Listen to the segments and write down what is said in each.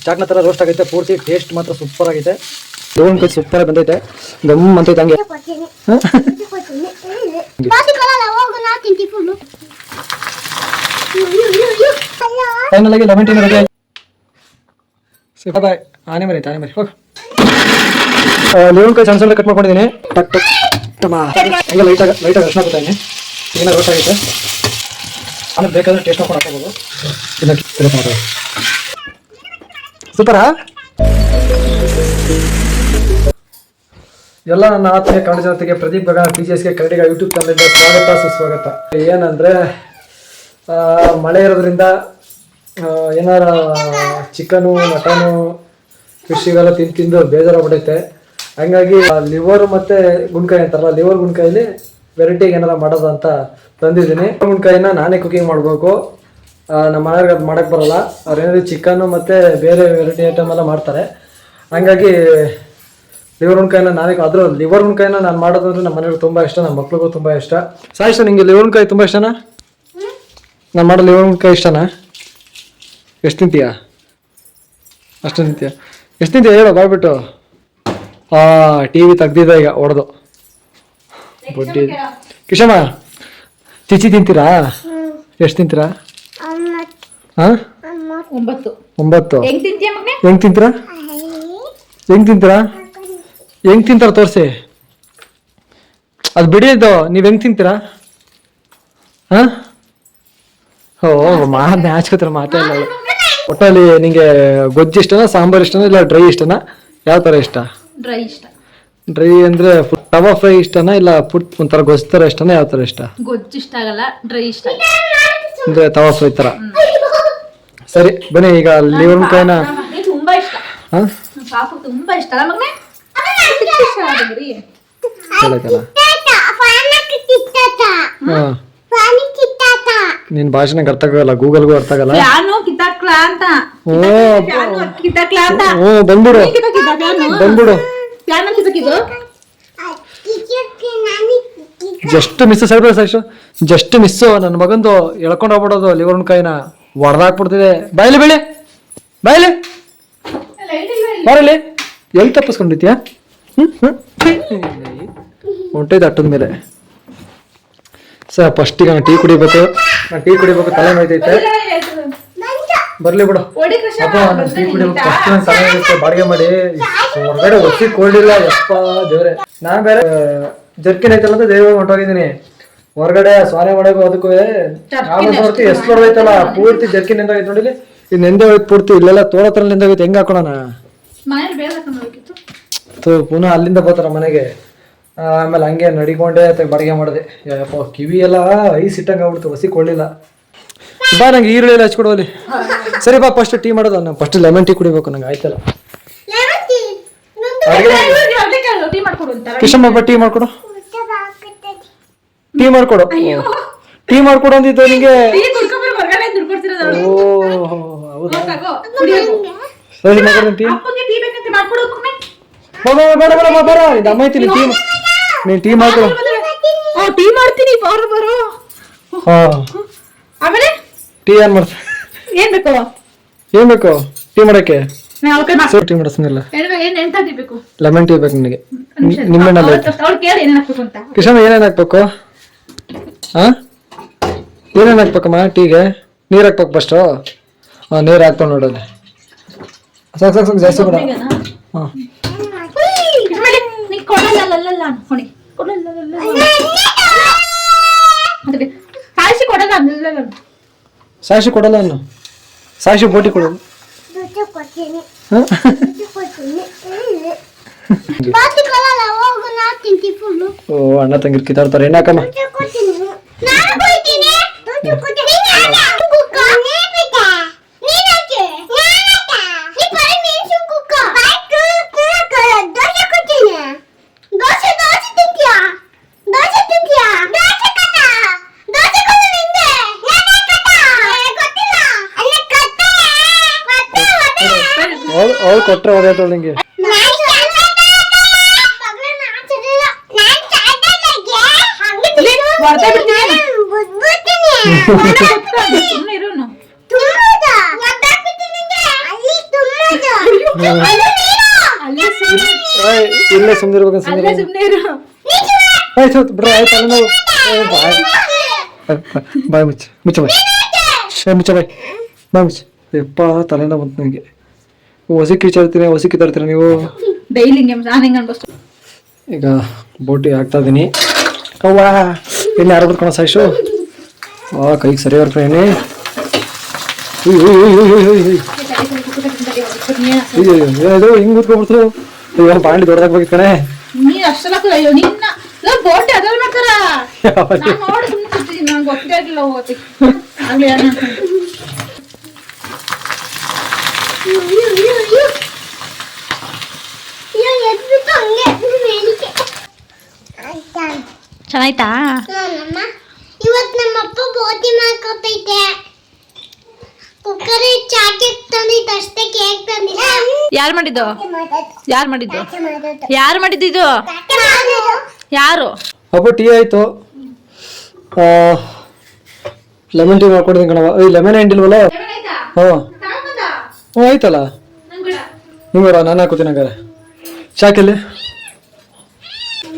ಚಾಕ್ನ ಥರ ರೋಸ್ಟ್ ಆಗೈತೆ ಪೂರ್ತಿ. ಟೇಸ್ಟ್ ಮಾತ್ರ ಸೂಪರ್ ಆಗೈತೆ. ಲೋನ್ ಕೈ ಸೂಪರ್ ಆಗಿ ಬಂದೈತೆ. ಗಮ್ ಅಂತೈತೆ ಹಂಗೆ. ಫೈನಲ್ ಆಗಿ ಲೆಮನ್ ಟೀ ರೆಡಿ ಆಯ್ತು. ಬಾಯ್. ಆನೆ ಮರಿ ಹೋಗಿ. ಲಿವನ್ ಕೈ ಸಣ್ಣ ಸಣ್ಣ ಕಟ್ ಮಾಡ್ಕೊಂಡಿದ್ದೀನಿ. ಟಕ್ ಟಕ್ ಟಮಾ ಹಂಗೆ ಲೈಟಾಗಿ ಅರ್ಶಿನ ಹಾಕ್ತಾ ಇದ್ದೀನಿ. ಈಗ ರೋಸ್ಟ್ ಆಗೈತೆ. ಆಮೇಲೆ ಬೇಕಾದ್ರೆ ಟೇಸ್ಟ್ ಮಾಡ್ಕೊಂಡು ಹಾಕೋಬೋದು. ತಿನ್ನಕ್ಕೆ ಸೂಪರಾ. ಎಲ್ಲ ನನ್ನ ಆತ್ಮೀಯ ಕನ್ನಡ ಜನತೆಗೆ ಪ್ರದೀಪ್ ಗಗನ PGSK ಕನ್ನಡಿಗ ಯೂಟ್ಯೂಬ್ ಚಾನಲ್ಗೆ ಸ್ವಾಗತ ಸುಸ್ವಾಗತ. ಏನಂದರೆ ಮಳೆ ಇರೋದ್ರಿಂದ ಏನಾರ ಚಿಕನು ಮಟನು ಫಿಶ್ ಇವೆಲ್ಲ ತಿಂದು ಬೇಜಾರಾಗ್ಬಿಟ್ಟೈತೆ. ಹಂಗಾಗಿ ಲಿವರ್ ಮತ್ತು ಗುಂಡ್ಕಾಯಿ ಅಂತಾರಲ್ಲ, ಲಿವರ್ ಗುಂಡ್ಕಾಯಲ್ಲಿ ವೆರೈಟಿಗೆ ಏನಾರ ಮಾಡೋದು ಅಂತ ತಂದಿದ್ದೀನಿ. ಗುಂಡ್ಕಾಯಿನ ನಾನೇ ಕುಕಿಂಗ್ ಮಾಡಬೇಕು. ನಮ್ಮ ಮನೆಯವ್ರಿಗೆ ಅದು ಮಾಡೋಕ್ಕೆ ಬರೋಲ್ಲ. ಅವ್ರು ಏನಾದ್ರು ಚಿಕನ್ನು ಮತ್ತು ಬೇರೆ ವೆರೈಟಿ ಐಟಮ್ ಎಲ್ಲ ಮಾಡ್ತಾರೆ. ಹಂಗಾಗಿ ಲಿವರ್ ಗುಂಡ್ಕಾಯಿನ ನಾನೇ ಲಿವರ್ ಗುಂಡ್ಕಾಯಿನ ನಾನು ಮಾಡೋದಂದ್ರೆ ನಮ್ಮ ಮನೆಯವ್ರಿಗೆ ತುಂಬ ಇಷ್ಟ, ನಮ್ಮ ಮಕ್ಳಿಗೂ ತುಂಬ ಇಷ್ಟ. ಸಾಯಿಷ್ಟ ನಿಂಗೆ ಲಿವರ್ ಗುಂಡ್ಕಾಯಿ ತುಂಬ ಇಷ್ಟನಾ? ನಾನು ಮಾಡೋ ಲಿವರ್ ಗುಂಡ್ಕಾಯಿ ಇಷ್ಟನಾ? ಎಷ್ಟು ತಿಂತೀಯಾ? ಅಷ್ಟು ತಿಂತೀಯ? ಎಷ್ಟು ತಿಂತೀಯ ಹೇಳೋ ಬಾಯ್ಬಿಟ್ಟು. TV ತೆಗ್ದಿದ್ದ ಈಗ ಹೊಡೆದು ಬುಡ್ಡಿ. ಕಿಶಮ್ಮ ಚಿಚ್ಚಿ ತಿಂತೀರಾ? ಎಷ್ಟು ತಿಂತೀರಾ? 9. ಹೆಂಗ್ ತಿಂತಾರ ತೋರಿಸಿ. ಅದು ಬಿಡಿಯೋದು ನೀವು ಹೆಂಗ್ ತಿಂತೀರಾ? ಮ್ಯಾಚ್ಕೋತಾರ ಮಾತೇ ಇಲ್ಲ. ಒಟ್ಟಲ್ಲಿ ನಿಂಗೆ ಗೊಜ್ಜು ಇಷ್ಟನಾ, ಸಾಂಬಾರು ಇಷ್ಟನಾ, ಇಲ್ಲ ಡ್ರೈ ಇಷ್ಟನಾ? ಯಾವ ಥರ ಇಷ್ಟ? ಡ್ರೈ ಅಂದ್ರೆ ತವಾ ಫ್ರೈ ಇಷ್ಟನಾ, ಇಲ್ಲ ಒಂಥರ ಗೊಜ್ಜು ಥರ ಇಷ್ಟನಾ? ಯಾವ ಥರ ಇಷ್ಟ? ಗೊಜ್ಜು ಇಷ್ಟ ಆಗಲ್ಲ, ಡ್ರೈ ಇಷ್ಟ ಅಂದ್ರೆ ತವಾ ಫ್ರೈ ಥರ. ಸರಿ ಬನ್ನಿ ಈಗ ಲಿವರ್ ಗುಂಡ್ಕಾಯಿನ ತುಂಬಾ ಇಷ್ಟ. ಪಾಪು ತುಂಬಾ ಇಷ್ಟ ಅಲ್ಲ ಮಗನೇ? ನಿನ್ ಭಾಷೆನಾಗ ಅರ್ಥ ಆಗಲ್ಲ, ಗೂಗಲ್ಗೂ ಅರ್ಥ ಆಗಲ್ಲ. ಬಂದ್ಬಿಡು. ಜಸ್ಟ್ ಮಿಸ್ ಸಾಯಿಸು, ಜಸ್ಟ್ ಮಿಸ್ಸು. ನನ್ನ ಮಗಂದು ಎಳ್ಕೊಂಡು ಹೋಗ್ಬಿಡೋದು ಲಿವರ್ ಗುಂಡ್ಕಾಯಿನ ಹೊಡೆದಾಕ್ಬಿಡ್ತಿದೆ. ಬಾಯ್ಲಿ ಬೆಳೆ ಬಾಯ್ಲಿ ಬರಲಿ. ಎಲ್ಲಿ ತಪ್ಪಿಸ್ಕೊಂಡಿದ್ಯಾ? ಹೊಂಟೈತೆ ಅಟ್ಟದ ಮೇಲೆ. ಸರ್ ಫಸ್ಟಿಗೆ ನಾನು ಟೀ ಕುಡಿಬೇಕು, ತಲೆ ನೋಯ್ತೈತೆ. ಬರ್ಲಿ ಬಿಡು ಅಪ್ಪ, ನಾನು ಟೀ ಕುಡಿಬೇಕು. ಫಸ್ಟ್ ನಾನು ತಲೆ ನೋಯ್ತೈತೆ. ಬಾಡಿಗೆ ಮಾಡಿ ಹೊರಗಡೆ ಒಸಿ ಕೊಡ್ಲಿಲ್ಲ. ಯಪ್ಪ ದೇವ್ರೆ, ನಾನು ಬೇರೆ ಜರ್ಕಿನ್ ಐತಲ್ಲ ಅಂತ ದೇವ್ರಿಗೆ ಹೊಂಟೋಗಿದ್ದೀನಿ. ಹೊರಗಡೆ ಸ್ವಾನೆ ಮಾಡಬೇಕು. ಅದಕ್ಕೂ ಹೊರತು ಎಷ್ಟು ಹೊಡೆದೈತಲ್ಲ ಪೂರ್ತಿ ಜರ್ಕಿನ್ ನೆಂದೋಗೈತೆ. ನೋಡಿಲಿ ಇದು ನೆಂದೆ ಹೋಯ್ತು ಪೂರ್ತಿ. ಇಲ್ಲೆಲ್ಲ ತೋಳ ಹತ್ರ ನೆಂದೋಗೈತೆ. ಹೆಂಗ್ ಹಾಕೋಣ? ಪುನಃ ಅಲ್ಲಿಂದ ಬರ್ತಾರ ಮನೆಗೆ. ಆಮೇಲೆ ಹಂಗೆ ನಡಿಕೊಂಡೆ ಬಾಡಿಗೆ ಮಾಡಿದೆ. ಯಪ್ಪ ಕಿವಿ ಎಲ್ಲ ಐಸ್ ಇಟ್ಟಂಗೆ ಆಗ್ಬಿಡ್ತು. ಹೊಸಿ ಕೊಡ್ಲಿಲ್ಲ. ಬಾ ನಂಗೆ ಈರುಳ್ಳಿ ಎಲ್ಲ ಹಚ್ಕೊಡೋಲಿ. ಸರಿ ಬಾ ಫಸ್ಟ್ ಟೀ ಮಾಡೋದು. ನಾನು ಫಸ್ಟ್ ಲೆಮನ್ ಟೀ ಕುಡಿಬೇಕು. ನಂಗೆ ಆಯ್ತಲ್ಲ. ಕಿಶಮ್ಮ ಬಾ ಟೀ ಮಾಡ್ಕೊಡು. ಟೀ ಮಾಡ್ಕೊಡು ಅಂದಿದ್ದು ನಿಂಗೆ. ಸರಿ ಮಾಡ್ಕೊಡ್ತೀನಿ ಟೀ. ಬೇಡ ಅಮ್ಮ ಐತಿ. ನೀನ್ ಟೀ ಮಾಡ್ಕೊಡು. ಟೀ ಮಾಡ್ತೀನಿ. ಟೀ ಏನ್ ಮಾಡ್ತ? ಏನ್ ಬೇಕು ಟೀ ಮಾಡಕ್ಕೆ? ಟೀ ಮಾಡಿಸ್ನಿಲ್ಲ. ಲೆಮನ್ ಟೀ ಬೇಕು ನನಗೆ. ನಿಮ್ಮೆಣ್ಣಲ್ಲ ಕಿಶನ್ ಏನೇನ್ ಹಾಕ್ಬೇಕು? ಏನೇನ್ ಹಾಕ್ಬೇಕಮ್ಮ ಟೀಗೆ? ನೀರ್ ಹಾಕ್ಬೇಕು ಫಸ್ಟ್. ನೀರ್ ಹಾಕ್ತಾ ನೋಡೋದು. ಸಾಕು ಜಾಸ್ತಿ ಬೇಡ. ಸಾಯಿಸಿ ಕೊಡಲ್ಲ ಅನ್ನು. ಸಾಯಿಸಿ ಬೋಟಿ ಕೊಡೋದು. ಓ ಅಣ್ಣ ತಂಗಿರ್ ಕಿತ್ತಾಡ್ತಾರೆ. ಏನಾಕಮ್ಮ? ಅವಳು ಕೊಟ್ರೆ ಹೊಡೆಯೋದು ನಿಂಗೆ. ಇಲ್ಲೇ ಸುಮ್ಮನಿರ್ಬೇಕು ಅಲ್ಲೇ ಸುಮ್ಮನೆ ಇರು. ಆಯ್ತು ಬಿಡ್ರ ಆಯ್ತು ಅಲ್ಲ ನಾವು ಬಾಯ್ ಮುಚ್ಚ ಮುಚ್ಚ ಬಾಯ್ ಮುಚ್ಚ ಬಾಯ್ ಬಾಯ್ ಮುಚ್ಚ. ಯಪ್ಪ ತಲೆನೋವು ಬಂತು ನನಗೆ. ಹೊಸಕ್ಕಿ ಕಿಚ್ಚಾಡ್ತೀನಿ, ಹೊಸಕ್ಕಿ ತರ್ತೀರ ನೀವು ಡೈಲಿ ಹಿಂಗೆ ನಾನು ಹೆಂಗೆ ಅನ್ಬೋದು. ಈಗ ಬೋಟಿ ಹಾಕ್ತಾ ಇದ್ದೀನಿ. ಅವ್ವ ಎಲ್ಲಿ ಯಾರು ಬರ್ಕೊಳ ಸಾಯಿಸು. ಕೈಗೆ ಸರಿ ಬರ್ತೀನಿ. ಏನಿದು ಹಿಂಗೆ ಕೂತ್ಕೊಂಡ್ಬಿಡ್ತು. ಅಯ್ಯೋ ಬಾಂಡಿ ದೊಡ್ಡದಾಗ್ಬೇಕು ಕಣೆ. ನೀನು ಅಷ್ಟೆಲ್ಲ ಅಯ್ಯೋ ನಿನ್ನ ಬೋಟಿ ಅದ್ರಲ್ಲಿ ಮಾಡ್ತಾರ. ನಾನು ನೋಡಿ ಸುಮ್ಮನೆ ಕೂತಿದ್ದೀನಿ, ನಂಗೆ ಗೊತ್ತೇ ಆಗಿಲ್ಲ ಹೋಗಿ ಆಗಲಿ ಏನು ಚೆನ್ನಾಯ್ತಾ? ಇವತ್ತು ನಮ್ಮಪ್ಪ ಬೋಟಿ ಮಾಡ್ಕೊತೈತೆ. ಕುಕ್ಕರ್ ಚಾಕಿ ತಂದಿದ್ದು ಅಷ್ಟೇ, ಕೇಕ್ ತಂದಿಲ್ಲ. ಯಾರು ಮಾಡಿದ್ದು? ಯಾರು ಮಾಡಿದ್ದು? ಯಾರು ಮಾಡಿದ್ದು ಇದು? ಯಾರು? ಅಪ್ಪ ಟೀ ಆಯ್ತು. ಲೆಮನ್ ಟೀ ಮಾಡ್ಕೊಡ್ತೀನಿ ಕಣವ. ಲೆಮನ್ ಹ್ಯಾಂಡಿಲ್ವಲ್ಲ? ಹಾಂ ಹ್ಞೂ ಆಯ್ತಲ್ಲ. ನೀವು ಬರ, ನಾನು ಹಾಕೋತೀನಿ ಹಂಗಾರೆ. ಶಾಕೆಲ್ಲಿ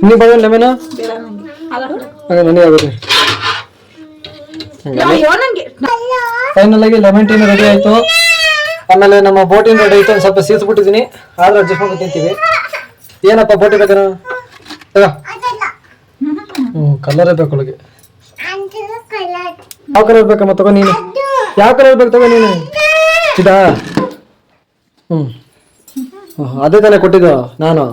ನೀವು ಬರೋಣ ಲೆಮನ ನನಗೆ ಆಗುತ್ತೆ. ಫೈನಲ್ ಆಗಿ ಲೆಮನ್ ಟೀನು ರೆಡಿ ಆಯ್ತು. ಆಮೇಲೆ ನಮ್ಮ ಬೋಟಿನ ರೆಡಿ ಆಯ್ತು. ಒಂದು ಸ್ವಲ್ಪ ಸೀಸ್ಬಿಟ್ಟಿದ್ದೀನಿ, ಆದ್ರೆ ಅಡ್ಜಸ್ಟ್ ಮಾಡ್ಕೊಂಡು ತಿಂತೀವಿ. ಏನಪ್ಪ ಬೋಟಿ ಬೇಕಾ? ಕಲರೇ ಬೇಕು ಒಳಗೆ. ಯಾವ ಕಲರ್ ಬೇಕಮ್ಮ? ತಗೋ ನೀನು. ಯಾವ ಕಲರ್ ಬೇಕು? ತಗೋ ನೀನು. ಇದಾ? ಅದೇ ತಾನೇ ಕೊಟ್ಟಿದ್ದು ನಾನು.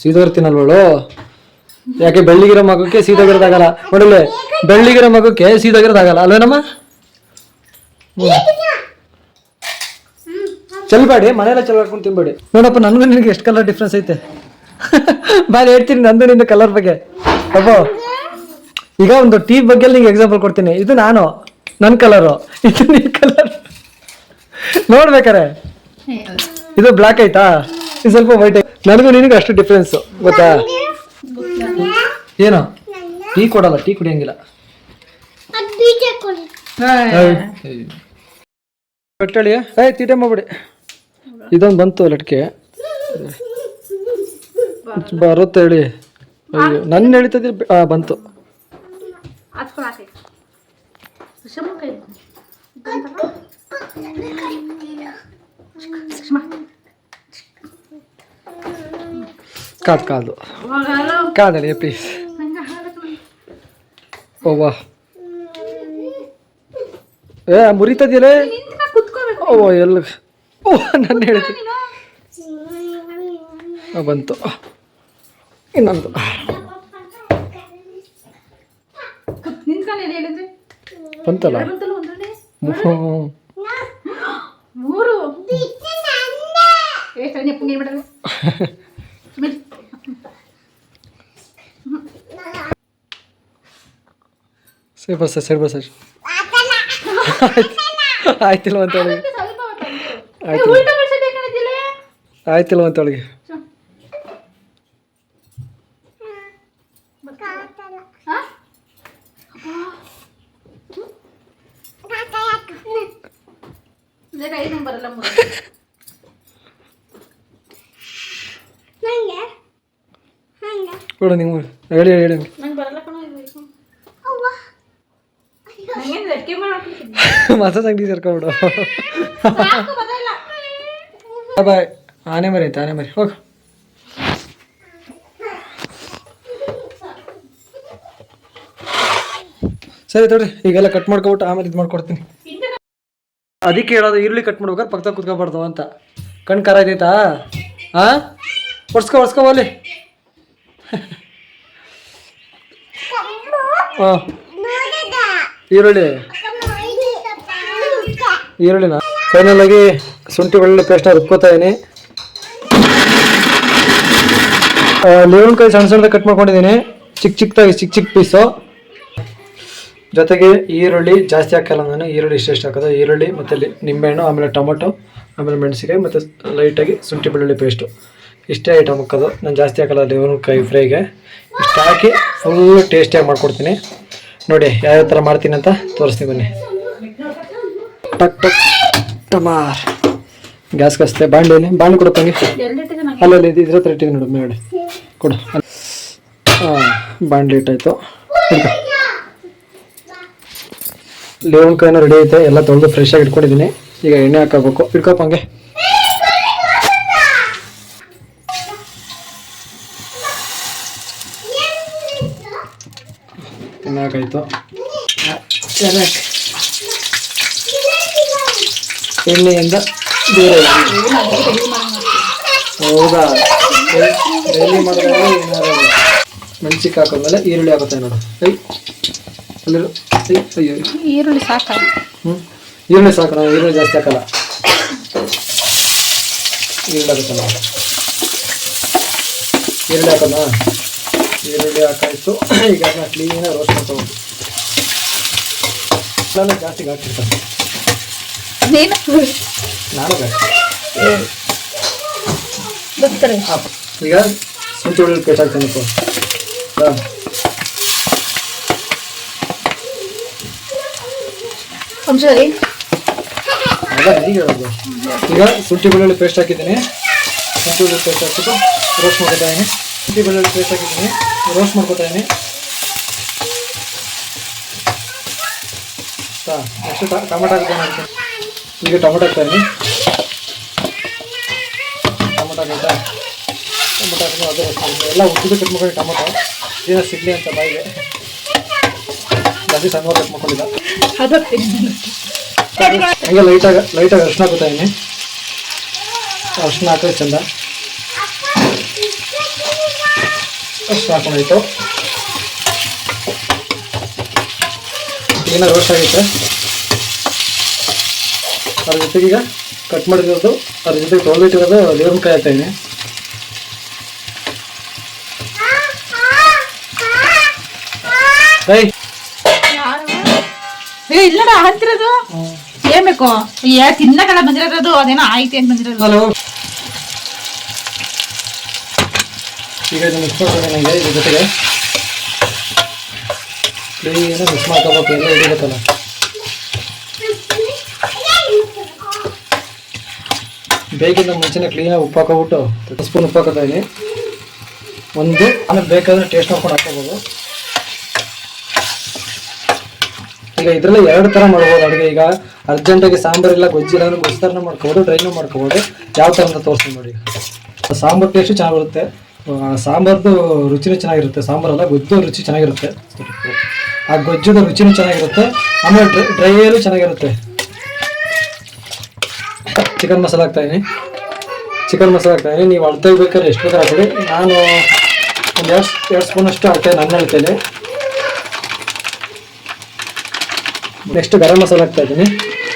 ಸೀದಾ ಇರ್ತೀನಲ್ವಳು. ಯಾಕೆ ಬೆಳ್ಳಿಗಿರೋ ಮಗಕ್ಕೆ ಸೀದಾಗಿರೋದಾಗಲ್ಲ. ನೋಡಲೆ, ಬೆಳ್ಳಿಗಿರೋ ಮಗಕ್ಕೆ ಸೀದಾಗಿರೋದಾಗಲ್ಲ ಅಲ್ವೇನಮ್ಮ? ಚೆಲ್ಬೇಡಿ, ಮನೆಯಲ್ಲ ಚೆಲ್ಲಾಡ್ಕೊಂಡು ತಿನ್ಬೇಡಿ. ನೋಡಪ್ಪ, ನನಗೂ ನಿನಗೆ ಎಷ್ಟು ಕಲರ್ ಡಿಫ್ರೆನ್ಸ್ ಐತೆ. ಬಾರಿ ಹೇಳ್ತೀನಿ ನಂದು ನಿಂದು ಕಲರ್ ಬಗ್ಗೆ. ಅಪ್ಪ ಈಗ ಒಂದು ಟೀ ಬಗ್ಗೆ ನಿಂಗೆ ಎಕ್ಸಾಂಪಲ್ ಕೊಡ್ತೀನಿ. ಇದು ನಾನು, ನನ್ನ ಕಲರು, ಇದು ನಿನ್ನ ಕಲರ್. ನೋಡ್ಬೇಕಾರೆ ಇದು ಬ್ಲ್ಯಾಕ್ ಆಯ್ತಾ, ಇದು ಸ್ವಲ್ಪ ವೈಟ್ ಆಯ್ತು. ನನಗೂ ನಿನಗೂ ಅಷ್ಟು ಡಿಫ್ರೆನ್ಸ್ ಗೊತ್ತಾ? ಏನು ಟೀ ಕೊಡಲ್ಲ, ಟೀ ಕುಡಿಯಂಗಿಲ್ಲ. ಕಟ್ಟಳಿ ತೀಟೆ ಮಾಡ್ಬಿಡಿ. ಇದೊಂದು ಬಂತು ಲಟ್ಕೆ ಬರುತ್ತೆ ಹೇಳಿ. ಅಯ್ಯೋ ನನ್ನ ಹೇಳ್ತದೆ ಬಂತು. ಕಾದು ಕಾದಳಿ ಪ್ಲೀಸ್. ಓವಾ ಮುರಿತದಿಯಲೇ. ಓ ಎಲ್ಲ ಓ ನನ್ನ ಹೇಳಿದೆ ಬಂತು. ಇನ್ನೊಂದು ಬಂತಲ್ಲ. ಸರಿ ಬರ್ಸ ಸರಿ ಬರ್ಸ ಆಯ್ತಿಲ್ಲ ಅಂತವಳಿಗೆ. ಆಯ್ತಿಲ್ಲ ಅಂತವಳಿಗೆ. ಕೊಡು ನೀವು ಹೇಳಿ ಹೇಳಿ. ಮಸಾಜ್ ಅಂಗಡಿ ಸೇರ್ಕೊಬಿಡು. ಬಾಯ್. ಆನೆ ಮರಿ ಆಯ್ತು, ಆನೆ ಮರಿ ಹೋಗ. ಸರಿ ತಡ್ರಿ, ಈಗೆಲ್ಲ ಕಟ್ ಮಾಡ್ಕೊಬಿಟ್ಟು ಆಮೇಲೆ ಇದು ಮಾಡ್ಕೊಡ್ತೀನಿ. ಅದಕ್ಕೆ ಹೇಳೋದು ಈರುಳ್ಳಿ ಕಟ್ ಮಾಡ್ಬೇಕಾದ್ರೆ ಪಕ್ಕದಾಗ ಕುತ್ಕೊಬಾರ್ದು ಅಂತ. ಕಣ್ ಖಾರ ಇದೈತಾ? ಹಾಂ ಒಡ್ಸ್ಕೊ ಅಲ್ಲಿ. ಹಾಂ ಈರುಳ್ಳಿನ ಫೈನಲ್ ಆಗಿ ಶುಂಠಿ ಬೆಳ್ಳುಳ್ಳಿ ಪೇಸ್ಟ್ನ ರುಬ್ಕೋತಾ ಇದೀನಿ. ಲೆಮನ್ಕಾಯಿ ಸಣ್ಣ ಸಣ್ಣದಾಗಿ ಕಟ್ ಮಾಡ್ಕೊಂಡಿದ್ದೀನಿ, ಚಿಕ್ಕ ಚಿಕ್ಕ ಪೀಸು. ಜೊತೆಗೆ ಈರುಳ್ಳಿ ಜಾಸ್ತಿ ಹಾಕಲ್ಲ ನಾನು, ಈರುಳ್ಳಿ ಇಷ್ಟೆಷ್ಟು ಹಾಕೋದು. ಈರುಳ್ಳಿ ಮತ್ತು ನಿಂಬೆಹಣ್ಣು, ಆಮೇಲೆ ಟೊಮೊಟೊ, ಆಮೇಲೆ ಮೆಣಸಿಕಾಯಿ ಮತ್ತು ಲೈಟಾಗಿ ಶುಂಠಿ ಬೆಳ್ಳುಳ್ಳಿ ಪೇಸ್ಟು. ಇಷ್ಟೇ ಐಟಮ್ ಹಾಕೋದು, ನಾನು ಜಾಸ್ತಿ ಹಾಕಲ್ಲ ಲೆಮನ್ಕಾಯಿ ಫ್ರೈಗೆ. ಇಷ್ಟು ಹಾಕಿ ಫುಲ್ಲು ಟೇಸ್ಟಿಯಾಗಿ ಮಾಡ್ಕೊಡ್ತೀನಿ. ನೋಡಿ ಯಾವ್ಯಾವ ಥರ ಮಾಡ್ತೀನಿ ಅಂತ ತೋರಿಸ್ತೀನಿ ಬನ್ನಿ. ಟಕ್ ಟಕ್ ಟಮಾರ್ ಗ್ಯಾಸ್ ಕಸ್ತೆ ಬಾಣಲಿ ಕೊಡಪ್ಪಂಗೆ ಎಲ್ಲಿಟ್ಟಿದೆ ನಂಗೆ ಅಲ್ಲಲ್ಲಿ ಇದ್ರ ಹತ್ರ ಇಟ್ಟಿದ್ದೀನಿ ನೋಡು ಮೇಲ್ಗಡೆ ಕೊಡು. ಬಾಣಲಿ ಇಟ್ಟಾಯ್ತು. ಲೇವನ್ಕಾಯಿನ ರೆಡಿ ಐತೆ, ಎಲ್ಲ ತೊಳೆದು ಫ್ರೆಶ್ ಆಗಿ ಇಟ್ಕೊಂಡಿದ್ದೀನಿ. ಈಗ ಎಣ್ಣೆ ಹಾಕಬೇಕು. ಇಟ್ಕೊಪ್ಪಂಗೆ ಎಣ್ಣೆ ಹಾಕಾಯ್ತು. ಎಣ್ಣೆಯಿಂದ ದೂರ ಹೌದಾ? ಡೈಲಿ ಮಾಡಿದ್ರೆ ಏನಾದ್ರು ಮೆಣಸಿಗೆ ಹಾಕೋದ್ಮೇಲೆ ಈರುಳ್ಳಿ ಆಗುತ್ತೆ ನೋಡು. ಅಲ್ಲಿರು ಅಯ್ಯೋ ಈರುಳ್ಳಿ ಸಾಕ. ಈರುಳ್ಳಿ ಸಾಕು, ನಾವು ಈರುಳ್ಳಿ ಜಾಸ್ತಿ ಹಾಕಲ್ಲ. ಈರುಳ್ಳಿ ಆಗುತ್ತೆ ನಾವು ಈರುಳ್ಳಿ ಹಾಕೋಣ. ಈರುಳ್ಳಿ ಹಾಕಾಯ್ತು. ಈಗ ಅದನ್ನ ಕ್ಲೀನಾಗಿ ರೋಸ್ಟ್ ಮಾಡ್ಕೋಬೋದು. ಜಾಸ್ತಿ ಹಾಕ್ತಿರ್ತಾರೆ ನಾನು ಗೊತ್ತಾರೆ. ಈಗ ಶುಂಠಿ ಬೆಳ್ಳುಳ್ಳಿ ಪೇಸ್ಟ್ ಹಾಕ್ತೇನೆ. ಈಗ ಶುಂಠಿ ಬೆಳ್ಳುಳ್ಳಿ ಪೇಸ್ಟ್ ಹಾಕಿದ್ದೀನಿ. ಶುಂಠಿ ಬೆಳ್ಳುಳ್ಳಿ ಪೇಸ್ಟ್ ಹಾಕ್ಬಿಟ್ಟು ರೋಸ್ಟ್ ಮಾಡ್ಕೊತಾ ಇದೀನಿ. ಶುಂಠಿ ಬೆಳ್ಳುಳ್ಳಿ ಪೇಸ್ಟ್ ಹಾಕಿದ್ದೀನಿ, ರೋಸ್ಟ್ ಮಾಡ್ಕೊತಾ ಇದೀನಿ. ನೆಕ್ಸ್ಟ್ ಟೊಮೆಟೊ ಹಾಕ್ತಾನೆ. ಈಗ ಟೊಮೆಟೊ ಹಾಕ್ತಾ ಇದೀನಿ. ಟೊಮೆಟೊ ಹಾಕೈತಾ? ಟೊಮೆಟೊ ಹಾಕಿದ್ರೆ ಅದೇ ಎಲ್ಲ ಉದ್ದಿದ್ದು ಕಟ್ ಮಾಡ್ಕೊಂಡು ಟೊಮೆಟೊ ಏನೋ ಸಿಗಲಿ ಅಂತ ಬಾಯಿಗೆ ಜಾಸ್ತಿ ಸಣ್ಣ ಕಟ್ ಮಾಡ್ಕೊಂಡಿಲ್ಲ. ಹಂಗೆ ಲೈಟಾಗಿ ಅರ್ಶಿನ ಹಾಕೋತಾ ಇದೀನಿ. ಅರ್ಶಿನ ಹಾಕೋದು ಚಂದ. ಅರ್ಶಿನ ಹಾಕೊಂಡಾಯ್ತು. ಏನೋ ರೋಸ್ಟ್ ಆಗೈತೆ. ಅದ್ರ ಜೊತೆಗೆ ಈಗ ಕಟ್ ಮಾಡಿರೋದು, ಅದ್ರ ಜೊತೆಗೆ ತೊಳೆದಿಟ್ಟಿರೋದು ಲೇವನ್ಕಾಯಿ ಹಾಕ್ತಾ ಇದೀನಿ. ಇಲ್ಲ ಹಾಕ್ತಿರೋದು ಏನ್ ಬೇಕು? ತಿನ್ನಕಲ್ಲ ಬಂದಿರೋದು, ಅದೇನೋ ಆಯ್ತು ಅಂತ ಬಂದಿರೋದು. ಹಲೋ, ಈಗ ಇದು ಮಿಕ್ಸ್ ಮಾಡ್ಕೊಂಡು ನನಗೆ ಇದ್ರ ಜೊತೆಗೆ ಕ್ಲೀನಾಗಿ ಮಿಕ್ಸ್ ಮಾಡ್ಕೋಬೇಕು. ಎಲ್ಲ ಹಿಡಿಬೇಕಲ್ಲ. ಬೇಕಿಂದ ಮುಂಚೆನೇ ಕ್ಲೀನಾಗಿ ಉಪ್ಪು ಹಾಕೋಬಿಟ್ಟು ಸ್ಪೂನ್ ಉಪ್ಪು ಹಾಕೋತಾ ಇದೀನಿ. ಒಂದು ಆಮೇಲೆ ಬೇಕಾದ್ರೆ ಟೇಸ್ಟ್ ನೋಡ್ಕೊಂಡು ಹಾಕೋಬೋದು. ಈಗ ಇದರಲ್ಲಿ 2 ಥರ ಮಾಡ್ಬೋದು ಅಡುಗೆ. ಈಗ ಅರ್ಜೆಂಟಾಗಿ ಸಾಂಬಾರಿಲ್ಲ, ಗೊಜ್ಜಿಲ್ಲ ಅಂದ್ರೆ ಗೊಜ್ಜಾರನ ಮಾಡ್ಕೋಬೋದು, ಡ್ರೈನೂ ಮಾಡ್ಕೋಬೋದು. ಯಾವ ಥರ ಅಂತ ತೋರಿಸ್ತೀನಿ ನೋಡಿ. ಸಾಂಬಾರು ಟೇಸ್ಟು ಚೆನ್ನಾಗಿರುತ್ತೆ, ಸಾಂಬಾರ್ದು ರುಚಿನೂ ಚೆನ್ನಾಗಿರುತ್ತೆ. ಸಾಂಬಾರಲ್ಲ, ಗೊಜ್ಜು ರುಚಿ ಚೆನ್ನಾಗಿರುತ್ತೆ. ಆ ಗೊಜ್ಜದ ರುಚಿನೂ ಚೆನ್ನಾಗಿರುತ್ತೆ, ಆಮೇಲೆ ಡ್ರೈಯಲ್ಲೂ ಚೆನ್ನಾಗಿರುತ್ತೆ. ಚಿಕನ್ ಮಸಾಲ ಹಾಕ್ತಾಯಿದ್ದೀನಿ. ನೀವು ಅಳತೆ ಬೇಕಾದ್ರೆ ಎಷ್ಟು ಬೇಕಾದ್ರೆ ಹಾಕೊಳ್ಳಿ. ನಾನು ಒಂದು 2 ಸ್ಪೂನಷ್ಟು ಹಾಕ್ತೇನೆ, ನನ್ನ ಅಳತೆಯಲ್ಲಿ. ನೆಕ್ಸ್ಟ್ ಗರಂ ಮಸಾಲ ಹಾಕ್ತಾಯಿದ್ದೀನಿ.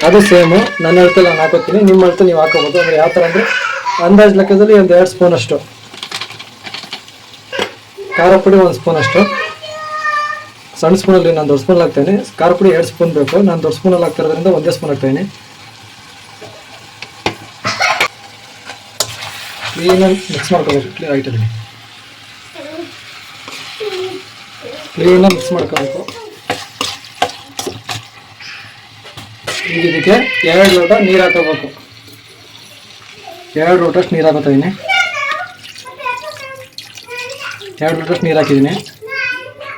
ಅದು ಸೇಮು ನನ್ನ ಅಳತೆಯಲ್ಲಿ ನಾನು ಹಾಕೋತೀನಿ. ನಿಮ್ಮ ಅಳತೆ ನೀವು ಹಾಕೋಬೋದು. ಅಂದರೆ ಯಾವ ಥರ ಅಂದರೆ ಅಂದಾಜು ಲೆಕ್ಕದಲ್ಲಿ ಒಂದು 2 ಸ್ಪೂನಷ್ಟು ಖಾರ ಪುಡಿ, 1 ಸ್ಪೂನಷ್ಟು. ಸಣ್ಣ ಸ್ಪೂನಲ್ಲಿ ನಾನು ದೊಡ್ಡ ಸ್ಪೂನಲ್ಲಿ ಹಾಕ್ತೇನೆ. ಖಾರ ಪುಡಿ 2 ಸ್ಪೂನ್ ಬೇಕು. ನಾನು ದೊಡ್ಡ ಸ್ಪೂನಲ್ಲಿ ಹಾಕ್ತಿರೋದ್ರಿಂದ 1 ಸ್ಪೂನ್ ಹಾಕ್ತಾಯಿದ್ದೀನಿ. ಕ್ಲೀನಾಗಿ ಮಿಕ್ಸ್ ಮಾಡ್ಕೋಬೇಕು. ಕ್ಲೀನಾಗಿ ಮಿಕ್ಸ್ ಮಾಡ್ಕೋಬೇಕು. ಈಗ ಇದಕ್ಕೆ 2 ಲೋಟ ನೀರು ಹಾಕೋಬೇಕು. 2 ಲೋಟಷ್ಟು ನೀರು ಹಾಕೋತಾ ಇದ್ದೀನಿ. 2 ಲೋಟಷ್ಟು ನೀರು ಹಾಕಿದ್ದೀನಿ.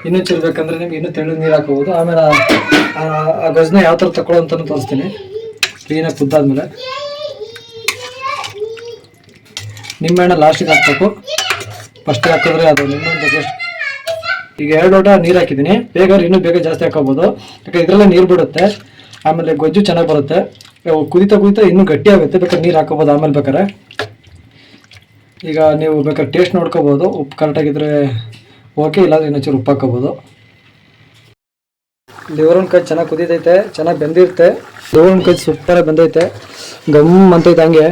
ಇನ್ನೂ ಚಿಲ್ಬೇಕಂದ್ರೆ ನಿಮ್ಗೆ ಇನ್ನೂ ತೆಳು ನೀರು ಹಾಕೋಬೋದು. ಆಮೇಲೆ ಆ ಗೊಜ್ಜನ್ನ ಯಾವ ಥರ ತಗೊಳ್ಳೋ ಅಂತಲೂ ತೋರಿಸ್ತೀನಿ. ಕ್ಲೀನಾಗಿ ಕುದ್ದಾದ್ಮೇಲೆ ನಿಂಬೆಹಣ್ಣು ಲಾಸ್ಟಿಗೆ ಹಾಕಬೇಕು. ಫಸ್ಟ್ ಹಾಕಿದ್ರೆ ಅದು ನಿಂಬೆಹಣ್ಣು ಜಸ್ಟ್. ಈಗ 2 ಲೋಟ ನೀರು ಹಾಕಿದ್ದೀನಿ. ಬೇಕಾದ್ರೆ ಇನ್ನೂ ಬೇಗ ಜಾಸ್ತಿ ಹಾಕೋಬೋದು, ಯಾಕಂದ್ರೆ ಇದರಲ್ಲೇ ನೀರು ಬಿಡುತ್ತೆ. ಆಮೇಲೆ ಗೊಜ್ಜು ಚೆನ್ನಾಗಿ ಬರುತ್ತೆ. ಕುದಿತಾ ಇನ್ನೂ ಗಟ್ಟಿ ಆಗುತ್ತೆ. ಬೇಕಾದ್ರೆ ನೀರು ಹಾಕೋಬೋದು ಆಮೇಲೆ ಬೇಕಾದ್ರೆ. ಈಗ ನೀವು ಬೇಕಾದ್ರೆ ಟೇಸ್ಟ್ ನೋಡ್ಕೋಬೋದು. ಉಪ್ಪು ಕರೆಕ್ಟಾಗಿದ್ದರೆ ಓಕೆ, ಇಲ್ಲಾಂದ್ರೆ ಇನ್ನೊಂಚೂರು ಉಪ್ಪು ಹಾಕೋಬೋದು. ಲಿವರನ್ಕಾಯಿ ಚೆನ್ನಾಗಿ ಕುದೀತೈತೆ, ಚೆನ್ನಾಗಿ ಬೆಂದಿರುತ್ತೆ. ಲಿವರನ್ಕಾಯಿ ಸೂಪರಾಗಿ ಬೆಂದೈತೆ, ಗಮ್ ಅಂತೈತೆ. ಹಂಗೆ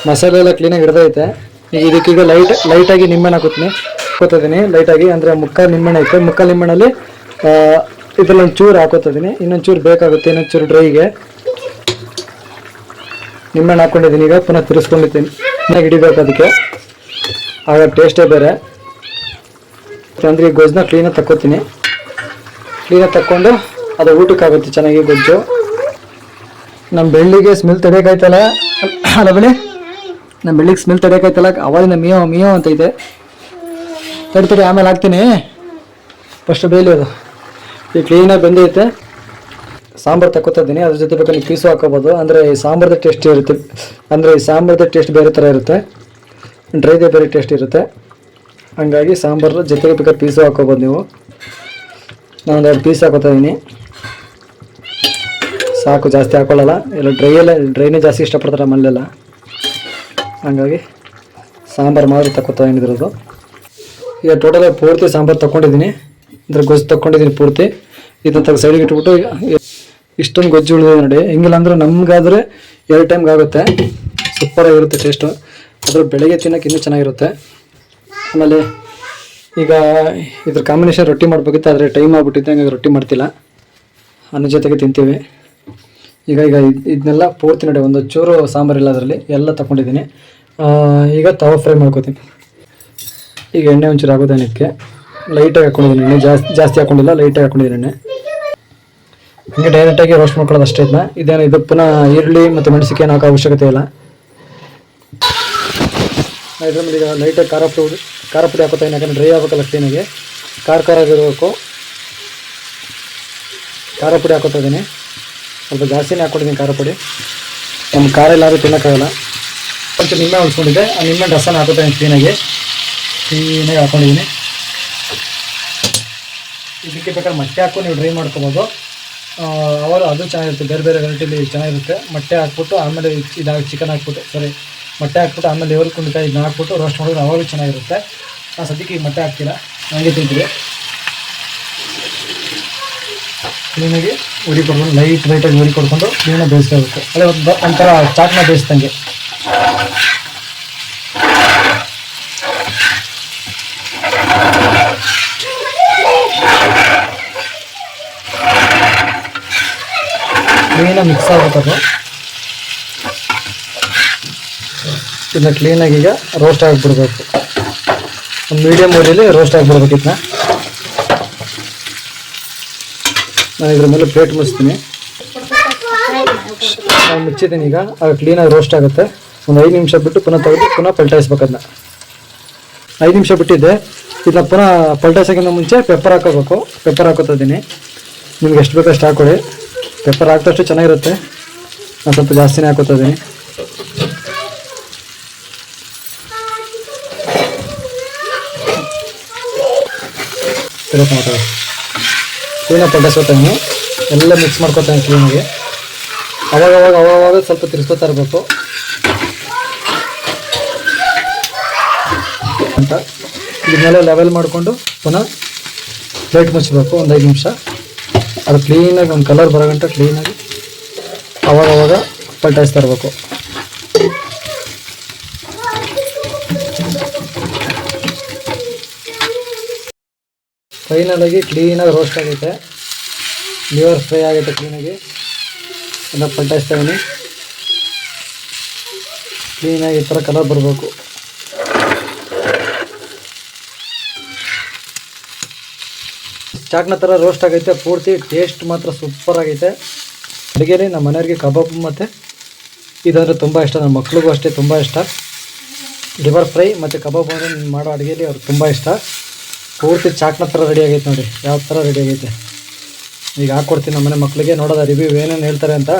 ಮಸಾಲೆ ಎಲ್ಲ ಕ್ಲೀನಾಗಿ ಹಿಡ್ದೈತೆ. ಈಗ ಇದಕ್ಕೀಗ ಲೈಟಾಗಿ ನಿಂಬೆಹಣ್ಣು ಹಾಕೋತೀನಿ ಲೈಟಾಗಿ. ಅಂದರೆ ಮುಕ್ಕಾಲು ನಿಂಬೆಹಣ್ಣು ಐತೆ. ಮುಕ್ಕಾಲು ನಿಂಬೆಹಣ್ಣಲ್ಲಿ ಇದರಲ್ಲಿ ಒಂಚೂರು ಹಾಕೋತಿದ್ದೀನಿ. ಇನ್ನೊಂಚೂರು ಬೇಕಾಗುತ್ತೆ, ಇನ್ನೊಂಚೂರು ಡ್ರೈಗೆ ನಿಂಬೆಹಣ್ಣು ಹಾಕ್ಕೊಂಡಿದ್ದೀನಿ. ಈಗ ಪುನಃ ತಿರ್ಸ್ಕೊಂಡಿದ್ದೀನಿ. ಚೆನ್ನಾಗಿ ಹಿಡಿಬೇಕು ಅದಕ್ಕೆ, ಆಗ ಟೇಸ್ಟೇ ಬೇರೆ. ಅಂದರೆ ಈ ಗೊಜ್ಜನ್ನ ಕ್ಲೀನಾಗಿ ತಕ್ಕೋತೀನಿ. ಕ್ಲೀನಾಗಿ ತಕ್ಕೊಂಡು ಅದು ಊಟಕ್ಕಾಗುತ್ತೆ ಚೆನ್ನಾಗಿ ಗೊಜ್ಜು. ನಮ್ಮ ಬೆಳ್ಳಿಗೆ ಸ್ಮೆಲ್ ತಡೆಯೋಕಾಯ್ತಲ್ಲ ಅಲ್ಲ ಬೆಳೆ ನಮ್ಮ ಬೆಳ್ಳಿಗೆ ಸ್ಮೆಲ್ ತಡೆಯೋಕಾಯ್ತಲ್ಲ ಅವಾಗಿಂದ ಮಿಯೋ ಮಿಯೋ ಅಂತೈತೆ. ತಡಿ ಆಮೇಲೆ ಹಾಕ್ತೀನಿ, ಫಸ್ಟ್ ಬೇಲಿ ಅದು ಈಗ ಕ್ಲೀನಾಗಿ ಬೆಂದೈತೆ. ಸಾಂಬಾರು ತಗೋತಾ ಇದ್ದೀನಿ, ಅದ್ರ ಜೊತೆ ಬೇಕಾದ್ರೆ ಪೀಸು ಹಾಕೋಬೋದು. ಅಂದರೆ ಈ ಸಾಂಬಾರ್ದು ಟೇಸ್ಟ್ ಇರುತ್ತೆ, ಅಂದರೆ ಈ ಸಾಂಬಾರ್ದು ಟೇಸ್ಟ್ ಬೇರೆ ಥರ ಇರುತ್ತೆ, ಡ್ರೈದೇ ಬೇರೆ ಟೇಸ್ಟ್ ಇರುತ್ತೆ. ಹಂಗಾಗಿ ಸಾಂಬಾರು ಜೊತೆಗೆ ಬೇಕಾದ್ರೆ ಪೀಸು ಹಾಕೋಬೋದು ನೀವು. ನಾನು 2 ಪೀಸ್ ಹಾಕೋತಾ ಇದ್ದೀನಿ, ಸಾಕು, ಜಾಸ್ತಿ ಹಾಕೊಳ್ಳಲ್ಲ. ಎಲ್ಲ ಡ್ರೈನೇ ಜಾಸ್ತಿ ಇಷ್ಟಪಡ್ತಾರೆ ನಮ್ಮಲ್ಲೆಲ್ಲ. ಹಂಗಾಗಿ ಸಾಂಬಾರು ಮಾತ್ರ ತಗೋತಾ ಏನಿದ್ರದು. ಈಗ ಟೋಟಲಾಗಿ ಪೂರ್ತಿ ಸಾಂಬಾರು ತೊಗೊಂಡಿದ್ದೀನಿ, ಅಂದರೆ ಗೊಜ್ಜು ತೊಗೊಂಡಿದ್ದೀನಿ ಪೂರ್ತಿ. ಇದನ್ನ ಸೈಡಿಗೆ ಇಟ್ಬಿಟ್ಟು ಇಷ್ಟೊಂದು ಗೊಜ್ಜು ಉಳಿದಿದೆ ನೋಡಿ. ಹೆಂಗಿಲ್ಲ ಅಂದ್ರೆ ನಮಗಾದರೆ 2 ಟೈಮ್ಗೆ ಆಗುತ್ತೆ, ಸೂಪರಾಗಿರುತ್ತೆ ಟೇಸ್ಟು. ಅದ್ರ ಬೆಳಗ್ಗೆ ತಿನ್ನೋಕೆ ಇನ್ನೂ ಚೆನ್ನಾಗಿರುತ್ತೆ. ಆಮೇಲೆ ಈಗ ಇದ್ರ ಕಾಂಬಿನೇಷನ್ ರೊಟ್ಟಿ ಮಾಡಬೇಕಿತ್ತು, ಆದರೆ ಟೈಮ್ ಆಗ್ಬಿಟ್ಟಿತ್ತು, ಹಂಗಾಗಿ ರೊಟ್ಟಿ ಮಾಡ್ತಿಲ್ಲ, ಅನ್ನ ಜೊತೆಗೆ ತಿಂತೀವಿ. ಈಗ ಇದನ್ನೆಲ್ಲ ಪೂರ್ತಿ ನೋಡಿ, ಒಂದು ಚೂರು ಸಾಂಬಾರಿಲ್ಲ ಅದರಲ್ಲಿ, ಎಲ್ಲ ತಗೊಂಡಿದ್ದೀನಿ. ಈಗ ತವಾ ಫ್ರೈ ಮಾಡ್ಕೋತೀನಿ. ಈಗ ಎಣ್ಣೆ ಒಂಚೂರು ಆಗೋದೇನೆ, ಇದಕ್ಕೆ ಲೈಟಾಗಿ ಹಾಕ್ಕೊಂಡಿದ್ದೀನಿ ಎಣ್ಣೆ, ಜಾಸ್ತಿ ಹಾಕ್ಕೊಂಡಿಲ್ಲ, ಲೈಟಾಗಿ ಹಾಕ್ಕೊಂಡಿದ್ದೀನಿ ಎಣ್ಣೆ. ಹಂಗೆ ಡೈರೆಕ್ಟಾಗಿ ರೋಸ್ಟ್ ಮಾಡ್ಕೊಳ್ಳೋದು ಅಷ್ಟೇ. ಇದೇನು ಇದು ಪುನಃ ಈರುಳ್ಳಿ ಮತ್ತು ಮೆಣಸಿನಕಾಯಿ ಹಾಕೋ ಅವಶ್ಯಕತೆ ಇಲ್ಲ. ಇದ್ರ ಮೇಲೆ ಈಗ ಲೈಟಾಗಿ ಖಾರ ಪುಡಿ ಹಾಕೋತಾ ಇದ್ದೀನಿ, ಯಾಕಂದರೆ ಡ್ರೈ ಆಗಬೇಕಲ್ಲ ಕ್ಲೀನಾಗಿ, ಖಾರ ಆಗಿರಬೇಕು. ಖಾರ ಪುಡಿ ಹಾಕೋತಾ ಇದ್ದೀನಿ, ಸ್ವಲ್ಪ ಜಾಸ್ತಿನೇ ಹಾಕ್ಕೊಂಡಿದ್ದೀನಿ ಖಾರ ಪುಡಿ. ನಮ್ಮ ಖಾರ ಎಲ್ಲಾದರೂ ತಿನ್ನೋಕ್ಕಾಗಲ್ಲ. కొంచెం ನಿಂಬೆ ಉಳಿಸ್ಕೊಂಡಿದ್ದೆ, ಆ ನಿಂಬೆ ರಸನ ಹಾಕೋತಾ ಇದ್ದೀನಿ ಕ್ಲೀನಾಗಿ ಹಾಕ್ಕೊಂಡಿದ್ದೀನಿ. ಇದಕ್ಕೆ ಬೇಕಾದ್ರೆ ಮೊಟ್ಟೆ ಹಾಕು ನೀವು ಡ್ರೈ ಮಾಡ್ಕೊಬೋದು, ಅವಾಗ ಅದು ಚೆನ್ನಾಗಿರುತ್ತೆ. ಬೇರೆ ಬೇರೆ ವೆರೈಟಿಲಿ ಚೆನ್ನಾಗಿರುತ್ತೆ. ಮೊಟ್ಟೆ ಹಾಕ್ಬಿಟ್ಟು ಆಮೇಲೆ ಚಿಕನ್ ಹಾಕ್ಬಿಟ್ಟು ಮೊಟ್ಟೆ ಹಾಕ್ಬಿಟ್ಟು ಆಮೇಲೆ ಲೆವಲ್ ಕುಂಡಿಕಾಯಿ ಇದನ್ನ ಹಾಕ್ಬಿಟ್ಟು ರೋಸ್ಟ್ ಮಾಡಿದ್ರೆ ಅವಾಗೂ ಚೆನ್ನಾಗಿರುತ್ತೆ. ನಾನು ಸದ್ಯಕ್ಕೆ ಈಗ ಮೊಟ್ಟೆ ಹಾಕ್ತಿಲ್ಲ, ಹಂಗೆ ತಿಂತೀವಿ. ಕ್ಲೀನಾಗಿ ಉರಿ ಕೊಡ್ಕೊಂಡು ಲೈಟಾಗಿ ಉರಿ ಕೊಡ್ಕೊಂಡು ಕ್ಲೀನಾಗಿ ಬೇಯಿಸ್ಕೋಬೇಕು. ಅದೇ ಒಂಥರ ಚಾಟ್ನ ಬೇಯಿಸ್ದಂಗೆ. ಕ್ಲೀನಾಗಿ ಮಿಕ್ಸ್ ಆಗ್ಬೇಕದು. ಇದನ್ನ ಕ್ಲೀನಾಗಿ ಈಗ ರೋಸ್ಟ್ ಆಗಿಬಿಡ್ಬೇಕು, ಒಂದು ಮೀಡಿಯಮ್ ಉರಿಯಲ್ಲಿ ರೋಸ್ಟ್ ಆಗಿಬಿಡ್ಬೇಕು. ಇದನ್ನ ನಾನು ಇದ್ರ ಮೇಲೆ ಪ್ಲೇಟ್ ಮುಚ್ತೀನಿ, ನಾನು ಮುಚ್ಚಿದ್ದೀನಿ. ಈಗ ಆಗ ಕ್ಲೀನಾಗಿ ರೋಸ್ಟ್ ಆಗುತ್ತೆ. ಒಂದು 5 ನಿಮಿಷ ಬಿಟ್ಟು ಪುನಃ ತೆಗೆದು ಪುನಃ ಪಲ್ಟಾಯಿಸ್ಬೇಕು. ಅದನ್ನ 5 ನಿಮಿಷ ಬಿಟ್ಟಿದ್ದೆ. ಇದನ್ನ ಪುನಃ ಪಲ್ಟಾಯಿಸೋಕ್ಕಿಂತ ಮುಂಚೆ ಪೆಪ್ಪರ್ ಹಾಕೋಬೇಕು. ಪೆಪ್ಪರ್ ಹಾಕೋತಾ ಇದ್ದೀನಿ, ನಿಮ್ಗೆ ಎಷ್ಟು ಬೇಕೋ ಅಷ್ಟು ಹಾಕೊಳ್ಳಿ. ಪೆಪ್ಪರ್ ಹಾಕಿದಷ್ಟು ಚೆನ್ನಾಗಿರುತ್ತೆ. ನಾನು ಸ್ವಲ್ಪ ಜಾಸ್ತಿನೇ ಹಾಕೋತಾ ಇದ್ದೀನಿ. ಕ್ಲೀನಾಗಿ ಪಲ್ಟಾಯಿಸ್ಕೊತಾ ಇದ್ದೀನಿ, ಎಲ್ಲ ಮಿಕ್ಸ್ ಮಾಡ್ಕೊತಾನೆ ಕ್ಲೀನಾಗಿ. ಅವಾಗ ಸ್ವಲ್ಪ ತಿರ್ಸ್ಕೊತಾ ಇರಬೇಕು ಅಂತ. ಇದನ್ನೆಲ್ಲ ಲೆವೆಲ್ ಮಾಡಿಕೊಂಡು ಪುನಃ ಪ್ಲೇಟ್ ಮುಚ್ಚಬೇಕು ಒಂದು 5 ನಿಮಿಷ. ಅದು ಕ್ಲೀನಾಗಿ ಒಂದು ಕಲರ್ ಬರೋ ಗಂಟ ಕ್ಲೀನಾಗಿ ಅವಾಗ ಪಲ್ಟಾಯಿಸ್ತಾ ಇರಬೇಕು. ಫೈನಲಾಗಿ ಕ್ಲೀನಾಗಿ ರೋಸ್ಟ್ ಆಗೈತೆ, ಲಿವರ್ ಫ್ರೈ ಆಗೈತೆ ಕ್ಲೀನಾಗಿ. ಎಲ್ಲ ಪಲ್ಟಾಯಿಸ್ತಾ ಇದೀನಿ, ಕ್ಲೀನಾಗಿ ಈ ಥರ ಕಲರ್ ಬರಬೇಕು. ಚಾಟ್ನ ಥರ ರೋಸ್ಟ್ ಆಗೈತೆ ಪೂರ್ತಿ. ಟೇಸ್ಟ್ ಮಾತ್ರ ಸೂಪರ್ ಆಗೈತೆ. ಅಡುಗೆಲಿ ನಮ್ಮ ಮನೆಯವ್ರಿಗೆ ಕಬಾಬ್ ಮತ್ತು ಇದಂದರೆ ತುಂಬ ಇಷ್ಟ, ನನ್ನ ಮಕ್ಳಿಗೂ ಅಷ್ಟೇ ತುಂಬ ಇಷ್ಟ. ಲಿವರ್ ಫ್ರೈ ಮತ್ತು ಕಬಾಬ್ ಅಂದರೆ ಮಾಡೋ ಅಡುಗೆಲಿ ಅವ್ರಿಗೆ ತುಂಬ ಇಷ್ಟ. ಪೂರ್ತಿ ಚಾಟ್ನ ಥರ ರೆಡಿ ಆಗೈತೆ ನೋಡಿ, ಯಾವ ಥರ ರೆಡಿ ಆಗೈತೆ. ಈಗ ಹಾಕ್ಕೊಡ್ತೀನಿ ನಮ್ಮ ಮನೆ ಮಕ್ಕಳಿಗೆ, ನೋಡೋದ ರಿವ್ಯೂ ಏನೇನು ಹೇಳ್ತಾರೆ ಅಂತ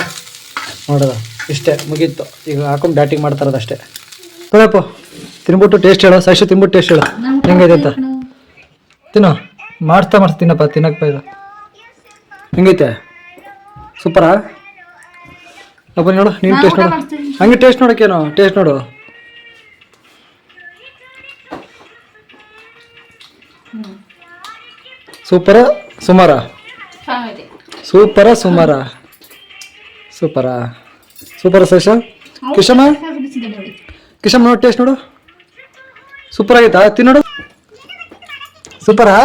ನೋಡೋದ. ಇಷ್ಟೇ ಮುಗೀತು. ಈಗ ಹಾಕೊಂಡು ಬ್ಯಾಟಿಂಗ್ ಮಾಡ್ತಾರದು ಅಷ್ಟೇ. ಬರಪ್ಪ ತಿನ್ಬಿಟ್ಟು ಟೇಸ್ಟ್ ಹೇಳೋ, ಸಾಕ್ಷಿ ತಿನ್ಬಿಟ್ಟು ಟೇಸ್ಟ್ ಹೇಳೋ ಹೆಂಗೈತೆ ಅಂತ. ತಿನ್ನೋ, ಮಾಡ್ತಾ ತಿನ್ನಪ್ಪ, ತಿನ್ನಕ್ಕೆ ಇದು ಹೆಂಗೈತೆ? ಸೂಪರಾ? ಅಪ್ಪ ನೋಡು, ನೀನು ಟೇಸ್ಟ್ ನೋಡು, ಹಂಗೆ ಟೇಸ್ಟ್ ನೋಡೋಕ್ಕೇನು, ಟೇಸ್ಟ್ ನೋಡು. ಸೂಪರ ಸುಮಾರ? ಸೂಪರ ಸುಮಾರ? ಸೂಪರ ಸಶ ಕಿಶಮ್ಮ ನೋಡಿ ಟೇಸ್ಟ್ ನೋಡು. ಸೂಪರ್ ಆಗೈತಾ? ತಿನ್ನೋಡು. ಸೂಪರಾ?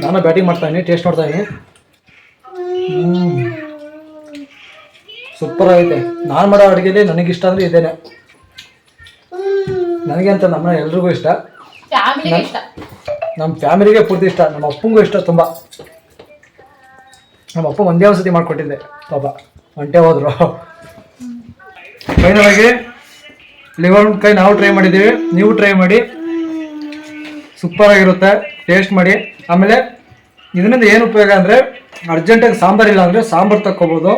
ನಾನು ಬ್ಯಾಟಿಂಗ್ ಮಾಡ್ತಾ ಇದೀನಿ, ಟೇಸ್ಟ್ ನೋಡ್ತಾ ಇದೀನಿ. ಸೂಪರ್ ಆಗೈತೆ. ನಾನು ಮಾಡೋ ಅಡುಗೆಲಿ ನನಗಿಷ್ಟ ಅಂದರೆ ಇದೇನೆ. ನನಗೆ ಅಂತ ನಮ್ಮ ಎಲ್ರಿಗೂ ಇಷ್ಟ. ಫ್ಯಾಮಿಲಿಗೆ ಇಷ್ಟ. ನಮ್ಮ ಫ್ಯಾಮಿಲಿಗೆ ಪೂರ್ತಿ ಇಷ್ಟ, ನಮ್ಮ ಅಪ್ಪಂಗೂ ಇಷ್ಟ ತುಂಬ. ನಮ್ಮ ಅಪ್ಪ ಒಂದೇ ಒಂದ್ಸತಿ ಮಾಡಿಕೊಟ್ಟಿದ್ದೆ ಪಾಪ, ಒಂಟೆ ಹೋದ್ರು. ಫೈನಲ್ ಆಗಿ ಲಿವರ್ ಕೈ ನಾವು ಟ್ರೈ ಮಾಡಿದ್ದೀವಿ, ನೀವು ಟ್ರೈ ಮಾಡಿ, ಸೂಪರ್ ಆಗಿರುತ್ತೆ, ಟೇಸ್ಟ್ ಮಾಡಿ. ಆಮೇಲೆ ಇದರಿಂದ ಏನು ಉಪಯೋಗ ಅಂದರೆ ಅರ್ಜೆಂಟಾಗಿ ಸಾಂಬಾರಿಲ್ಲ ಅಂದರೆ ಸಾಂಬಾರು ತಕ್ಕೋಬೋದು,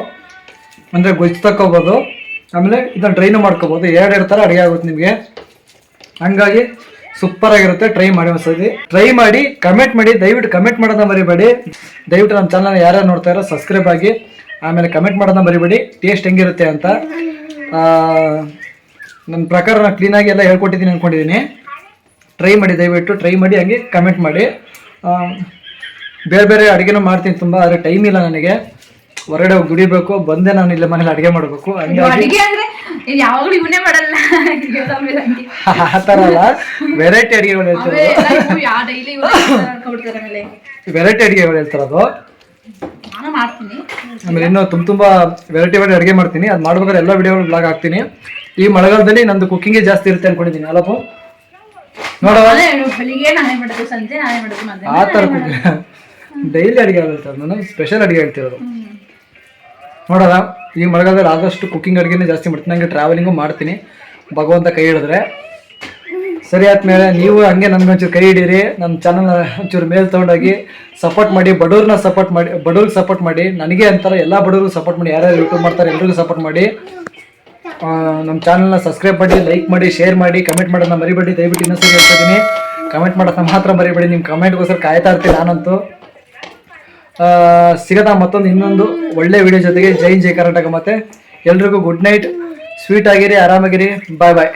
ಅಂದರೆ ಗೊಜ್ಜು ತಕ್ಕೋಬೋದು, ಆಮೇಲೆ ಇದನ್ನು ಡ್ರೈನು ಮಾಡ್ಕೋಬೋದು. ಎರಡು ಥರ ಅಡುಗೆ ಆಗುತ್ತೆ ನಿಮಗೆ. ಹಂಗಾಗಿ ಸೂಪರ್ ಆಗಿರುತ್ತೆ, ಟ್ರೈ ಮಾಡಿ ಒಂದ್ಸತಿ. ಟ್ರೈ ಮಾಡಿ ಕಮೆಂಟ್ ಮಾಡಿ, ದಯವಿಟ್ಟು ಕಮೆಂಟ್ ಮಾಡೋದನ್ನ ಮರಿಬೇಡಿ. ದಯವಿಟ್ಟು ನಮ್ಮ ಚಾನಲ್ನ ಯಾರ್ಯಾರು ನೋಡ್ತಾ ಇರೋ ಸಬ್ಸ್ಕ್ರೈಬ್ ಆಗಿ, ಆಮೇಲೆ ಕಮೆಂಟ್ ಮಾಡೋದನ್ನ ಮರಿಬೇಡಿ ಟೇಸ್ಟ್ ಹೆಂಗಿರುತ್ತೆ ಅಂತ. ನನ್ನ ಪ್ರಕಾರ ನಾನು ಕ್ಲೀನಾಗಿ ಎಲ್ಲ ಹೇಳ್ಕೊಟ್ಟಿದ್ದೀನಿ ಅಂದ್ಕೊಂಡಿದ್ದೀನಿ. ಟ್ರೈ ಮಾಡಿ, ದಯವಿಟ್ಟು ಟ್ರೈ ಮಾಡಿ, ಹಂಗೆ ಕಮೆಂಟ್ ಮಾಡಿ. ಬೇರೆ ಬೇರೆ ಅಡುಗೆನೂ ಮಾಡ್ತೀನಿ ತುಂಬ, ಆದರೆ ಟೈಮ್ ಇಲ್ಲ ನನಗೆ, ಹೊರಗಡೆ ಹೋಗಿ ದುಡಿಬೇಕು, ಬಂದೆ ನಾನು ಇಲ್ಲ ಮನೇಲಿ ಅಡುಗೆ ಮಾಡಬೇಕು. ಅಡಿಗೆ ಅಂದ್ರೆ ಯಾವಾಗ್ಲೂ ಇವನೇ ಮಾಡಲ್ಲ. ಆ ಥರ ಅಲ್ಲ, ವೆರೈಟಿ ಅಡುಗೆಗಳು ಹೇಳ್ತಿರೋದು, ವೆರೈಟಿ ಅಡುಗೆಗಳು ಹೇಳ್ತಿರೋದು. ನಾನು ಮಾಡ್ತೀನಿ. ಆಮೇಲೆ ಇನ್ನೂ ತುಂಬ ವೆರೈಟಿ ಅಡುಗೆ ಮಾಡ್ತೀನಿ. ಅದು ಮಾಡ್ಬೇಕಾದ್ರೆ ಎಲ್ಲ ವಿಡಿಯೋಗಳು ಬ್ಲಾಗ್ ಹಾಕ್ತೀನಿ. ಈ ಮಳೆಗಾಲದಲ್ಲಿ ನಂದು ಕುಕ್ಕಿಂಗೇ ಜಾಸ್ತಿ ಇರುತ್ತೆ ಅನ್ಕೊಂಡಿದ್ದೀನಿ ಅಲ್ಲಪ್ಪ. ನೋಡವ ಬೆಳಿಗ್ಗೆ ನಾನೇ ಮಾಡೋದು, ಸಂಜೆ ನಾನೇ ಮಾಡೋದು, ಆ ಥರ ಡೈಲಿ ಅಡುಗೆ ಹೇಳ್ತಾರೆ, ನಾನು ಸ್ಪೆಷಲ್ ಅಡುಗೆ ಹೇಳ್ತಿರೋದು. ನೋಡೋಣ, ಈ ಮಳೆಗಾಲದಲ್ಲಿ ಆದಷ್ಟು ಕುಕ್ಕಿಂಗ್ ಅಡುಗೆನೇ ಜಾಸ್ತಿ ಮಾಡ್ತೀನಿ. ನನಗೆ ಟ್ರಾವೆಲಿಂಗು ಮಾಡ್ತೀನಿ, ಭಗವಂತ ಕೈ ಹಿಡಿದ್ರೆ. ಸರಿ ಆದ್ಮೇಲೆ ನೀವು ಹಂಗೆ ನನ್ಗೊಂಚೂರು ಕೈ ಹಿಡೀರಿ, ನಮ್ಮ ಚಾನಲ್ ಒಂಚೂರು ಮೇಲೆ ತೊಗೊಂಡೋಗಿ ಸಪೋರ್ಟ್ ಮಾಡಿ, ಬಡವ್ರನ್ನ ಸಪೋರ್ಟ್ ಮಾಡಿ, ಬಡವ್ರಿಗೆ ಸಪೋರ್ಟ್ ಮಾಡಿ, ನನಗೆ ಅಂತಾರೆ ಎಲ್ಲ ಬಡವ್ರಿಗೆ ಸಪೋರ್ಟ್ ಮಾಡಿ, ಯಾರ್ಯಾರು ಯೂಟ್ಯೂಬ್ ಮಾಡ್ತಾರೆ ಎಲ್ರಿಗೂ ಸಪೋರ್ಟ್ ಮಾಡಿ. ನಮ್ಮ ಚಾನಲ್ನ ಸಬ್ಸ್ಕ್ರೈಬ್ ಮಾಡಿ, ಲೈಕ್ ಮಾಡಿ, ಶೇರ್ ಮಾಡಿ, ಕಮೆಂಟ್ ಮಾಡೋದನ್ನ ಮರಿಬೇಡಿ. ದಯವಿಟ್ಟು ಇನ್ನೊಂದ್ಸರಿ ಹೇಳ್ತಾ ಇದ್ದೀನಿ, ಕಮೆಂಟ್ ಮಾಡೋದನ್ನ ಮಾತ್ರ ಮರಿಬೇಡಿ. ನಿಮ್ಮ ಕಮೆಂಟ್ಗೋಸ್ಕರ ಕಾಯ್ತಾ ಇರ್ತೀನಿ ನಾನಂತೂ. ಸಿಗದ ಮತ್ತೊಂದು ಇನ್ನೊಂದು ಒಳ್ಳೆ ವಿಡಿಯೋ ಜೊತೆಗೆ. ಜೈ ಕರ್ನಾಟಕ. ಮತ್ತೆ ಎಲ್ರಿಗೂ ಗುಡ್ ನೈಟ್, ಸ್ವೀಟ್ ಆಗಿರಿ, ಆರಾಮಾಗಿರಿ, ಬಾಯ್ ಬಾಯ್.